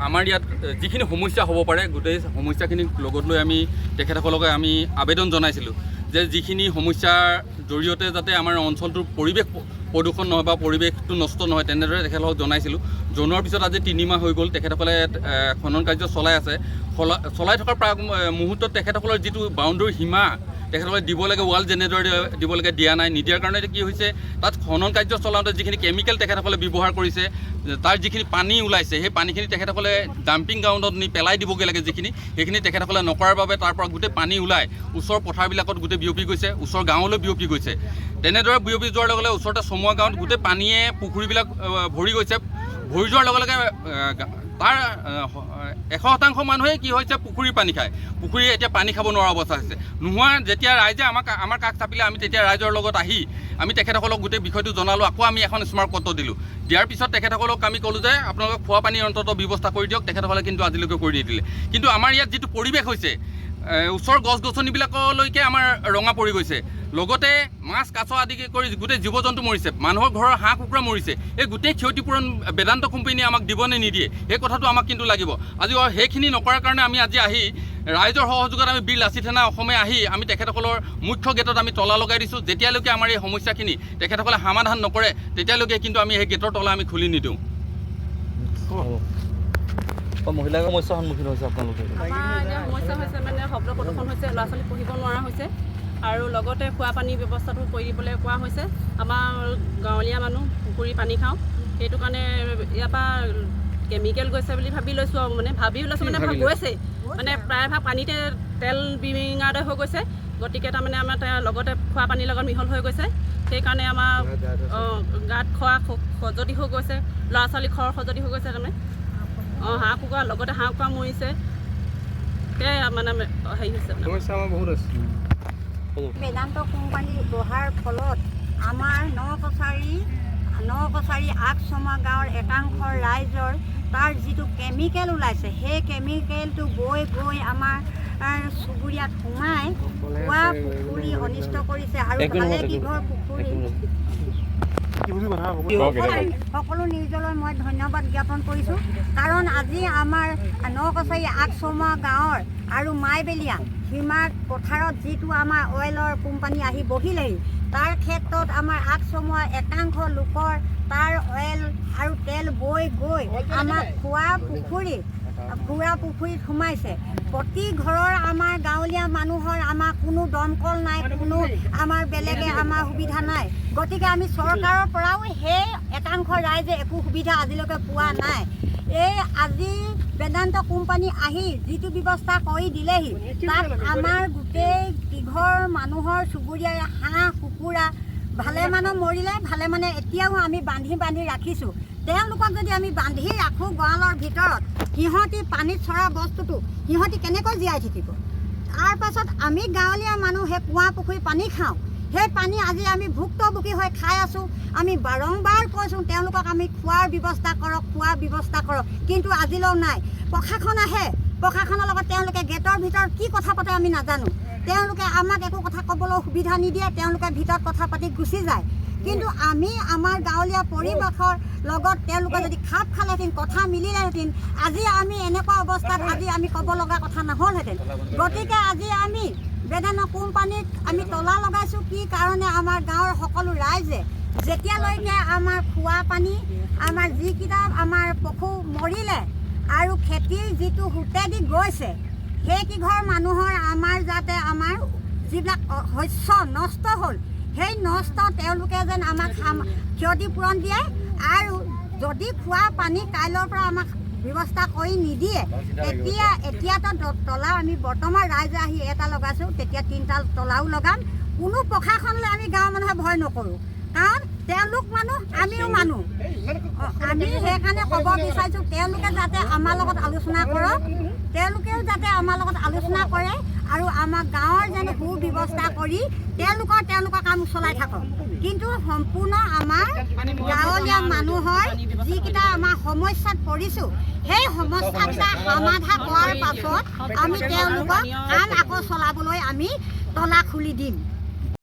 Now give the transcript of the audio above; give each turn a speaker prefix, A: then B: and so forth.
A: আমাৰ ইয়াত যিখিনি সমস্যা হ'ব পাৰে গোটেই সমস্যাখিনিক লগত লৈ আমি তেখেতসকলকে আমি আবেদন জনাইছিলোঁ যে যিখিনি সমস্যাৰ জৰিয়তে যাতে আমাৰ অঞ্চলটোৰ পৰিৱেশ প্ৰদূষণ নহয় বা পৰিৱেশটো নষ্ট নহয় তেনেদৰে তেখেতসকলক জনাইছিলোঁ। জনোৱাৰ পিছত আজি 3 মাহ হৈ গ'ল, তেখেতসকলে খনন কাৰ্য চলাই আছে। চলাই থকাৰ মুহূৰ্তত তেখেতসকলৰ যিটো বাউণ্ডেৰী সীমা তেখেতসকলে দিব লাগে, ৱাল যেনেদৰে দিব লাগে দিয়া নাই। নিদিয়াৰ কাৰণে কি হৈছে, তাত খনন কাৰ্য চলাওঁতে যিখিনি কেমিকেল তেখেতসকলে ব্যৱহাৰ কৰিছে, তাৰ যিখিনি পানী ওলাইছে সেই পানীখিনি তেখেতসকলে ডাম্পিং গ্ৰাউণ্ডত নি পেলাই দিবগৈ লাগে, যিখিনি সেইখিনি তেখেতসকলে নকৰাৰ বাবে তাৰ পৰা গোটেই পানী ওলাই ওচৰৰ পথাৰবিলাকত গোটেই বিয়পি গৈছে, ওচৰৰ গাঁৱলৈ বিয়পি গৈছে। তেনেদৰে বিয়পি যোৱাৰ লগে লগে ওচৰতে চমুৱা গাঁৱত গোটেই পানীয়ে পুখুৰীবিলাক ভৰি গৈছে। ভৰি যোৱাৰ লগে লগে তাৰ 100% মানুহে কি হৈছে, পুখুৰীৰ পানী খায়। পুখুৰীয়ে এতিয়া পানী খাব নোৱাৰা অৱস্থা হৈছে। নোহোৱা যেতিয়া ৰাইজে আমাৰ কাষ চাপিলে, আমি তেতিয়া ৰাইজৰ লগত আহি আমি তেখেতসকলক গোটেই বিষয়টো জনালোঁ। আকৌ আমি এখন স্মাৰক পত্ৰ দিলোঁ। দিয়াৰ পিছত তেখেতসকলক আমি ক'লোঁ যে আপোনালোকে খোৱা পানীৰ অন্তত ব্যৱস্থা কৰি দিয়ক। তেখেতসকলে কিন্তু আজিলৈকে কৰি নিদিলে। কিন্তু আমাৰ ইয়াত যিটো পৰিৱেশ হৈছে, ওচৰৰ গছ গছনিবিলাকলৈকে আমাৰ ৰঙা পৰি গৈছে। লগতে মাছ কাছ আদি কৰি গোটেই জীৱ জন্তু মৰিছে, মানুহৰ ঘৰৰ হাঁহ কুকুৰা মৰিছে। এই গোটেই ক্ষতিপূৰণ বেদান্ত কোম্পানীয়ে আমাক দিবনে নিদিয়ে, সেই কথাটো আমাক কিন্তু লাগিব। আজি সেইখিনি নকৰাৰ কাৰণে আমি আজি আহি ৰাইজৰ সহযোগত আমি বীৰ লাচিত সেনা অসমে আহি আমি তেখেতসকলৰ মুখ্য গেটত আমি তলা লগাই দিছোঁ। যেতিয়ালৈকে আমাৰ এই সমস্যাখিনি তেখেতসকলে সমাধান নকৰে তেতিয়ালৈকে কিন্তু আমি সেই গেটৰ তলা আমি খুলি নিদিওঁ।
B: মহিলাৰ সমস্যাৰ সন্মুখীন হৈছে আপোনালোকে?
C: আমাৰ এতিয়া সমস্যা হৈছে মানে শব্দ প্ৰদূষণ হৈছে, ল'ৰা ছোৱালী পঢ়িব নোৱাৰা হৈছে, আৰু লগতে খোৱা পানীৰ ব্যৱস্থাটো কৰি দিবলৈ কোৱা হৈছে। আমাৰ গাঁৱলীয়া মানুহ পুখুৰী পানী খাওঁ, সেইটো কাৰণে ইয়াৰ পৰা কেমিকেল গৈছে বুলি ভাবি লৈছোঁ। আৰু মানে গৈছে মানে প্ৰায়ভাগ পানীতে তেল বিঙাৰ দৰে হৈ গৈছে। গতিকে তাৰমানে আমাৰ লগতে খোৱা পানীৰ লগত মিহল হৈ গৈছে। সেইকাৰণে আমাৰ গাত খোৱা সজতি হৈ গৈছে, ল'ৰা ছোৱালী খৰ সজতি হৈ গৈছে। তাৰমানে হাঁহ কুকুৰা লগতে হাঁহ কুকুৰা মৰিছে। মানে হেৰি হৈছে, সমস্যা আমাৰ বহুত আছে।
D: বেদান্ত কোম্পানী বহাৰ ফলত আমাৰ নকচাৰি চমুৱা গাঁৱৰ একাংশৰ ৰাইজৰ তাৰ যিটো কেমিকেল ওলাইছে, সেই কেমিকেলটো গৈ আমাৰ চুবুৰীয়াত সোমাই খোৱা পুখুৰী অনিষ্ট কৰিছে। আৰু ভালেকেইঘৰ পুখুৰী সকলো নিউজলৈ মই ধন্যবাদ জ্ঞাপন কৰিছোঁ। কাৰণ আজি আমাৰ নকচাৰি চমুৱা গাঁৱৰ আৰু মাইবেলিয়া সীমাৰ পথাৰত যিটো আমাৰ অইলৰ কোম্পানী আহি বহিলেহি, তাৰ ক্ষেত্ৰত আমাৰ চমুৱা একাংশ লোকৰ তাৰ অইল আৰু তেল বৈ গৈ আমাৰ খোৱা পুখুৰীত সোমাইছে। প্ৰতি ঘৰৰ আমাৰ গাঁৱলীয়া মানুহৰ আমাৰ কোনো দমকল নাই, কোনো আমাৰ বেলেগে আমাৰ সুবিধা নাই। গতিকে আমি চৰকাৰৰ পৰাও সেই একাংশ ৰাইজে একো সুবিধা আজিলৈকে পোৱা নাই। এই আজি বেদান্ত কোম্পানী আহি যিটো ব্যৱস্থা কৰি দিলেহি, তাত আমাৰ গোটেই কিঘৰ মানুহৰ চুবুৰীয়াৰ হাঁহ কুকুৰা ভালে মানুহ মৰিলে, ভালে মানে এতিয়াও আমি বান্ধি ৰাখিছোঁ। তেওঁলোকক যদি আমি বান্ধি ৰাখোঁ গঁৰালৰ ভিতৰত, সিহঁতি পানীত চৰা বস্তুটো সিহঁতি কেনেকৈ জীয়াই থাকিব? তাৰ পাছত আমি গাঁৱলীয়া মানুহ সেই কুঁৱা পুখুৰী পানী খাওঁ। সেই পানী আজি আমি ভুক্তভোগী হৈ খাই আছোঁ। আমি বাৰম্বাৰ কৈছোঁ তেওঁলোকক আমি খোৱাৰ ব্যৱস্থা কৰক, কিন্তু আজিলৈও নাই। প্ৰশাসন আহে, প্ৰশাসনৰ লগত তেওঁলোকে গেটৰ ভিতৰত কি কথা পাতে আমি নাজানো। তেওঁলোকে আমাক একো কথা ক'বলৈ সুবিধা নিদিয়ে, তেওঁলোকে ভিতৰত কথা পাতি গুচি যায়। কিন্তু আমি আমাৰ গাঁৱলীয়া পৰিৱেশৰ লগত তেওঁলোকে যদি খাপ খালেহেঁতেন, কথা মিলিলেহেঁতেন, আজি আমি এনেকুৱা অৱস্থাত আজি আমি ক'ব লগা কথা নহ'লহেঁতেন। গতিকে আজি আমি বেদান্ত কোম্পানীত আমি তলা লগাইছোঁ। কি কাৰণে? আমাৰ গাঁৱৰ সকলো ৰাইজে যেতিয়ালৈকে আমাৰ খোৱা পানী, আমাৰ যিকেইটা আমাৰ পশু মৰিলে আৰু খেতিৰ যিটো সোঁতেদি গৈছে, সেইকেইঘৰ মানুহৰ আমাৰ যাতে আমাৰ যিবিলাক শস্য নষ্ট হ'ল, সেই নষ্ট তেওঁলোকে যেন আমাক ক্ষতিপূৰণ দিয়ে। আৰু যদি খোৱা পানী কাইলৈৰ পৰা আমাক ব্যৱস্থা কৰি নিদিয়ে, এতিয়াতো তলা আমি বৰ্তমান ৰাইজে আহি এটা লগাইছোঁ, তেতিয়া 3টা তলাও লগাম। কোনো প্ৰশাসনলৈ আমি গাঁৱৰ মানুহে ভয় নকৰোঁ, কাৰণ তেওঁলোক মানুহ, আমিও মানুহ। আমি সেইকাৰণে ক'ব বিচাৰিছোঁ তেওঁলোকে যাতে আমাৰ লগত আলোচনা কৰক, তেওঁলোকেও যাতে আমাৰ লগত আলোচনা কৰে আৰু আমাৰ গাঁৱৰ যেন সুব্যৱস্থা কৰি তেওঁলোকৰ কাম চলাই থাকক। কিন্তু সম্পূৰ্ণ আমাৰ গাঁৱলীয়া মানুহৰ যিকেইটা আমাৰ সমস্যাত পৰিছোঁ, সেই সমস্যাকেইটা সমাধান হোৱাৰ পাছত আমি তেওঁলোকক কাম আকৌ চলাবলৈ আমি তলা খুলি দিম।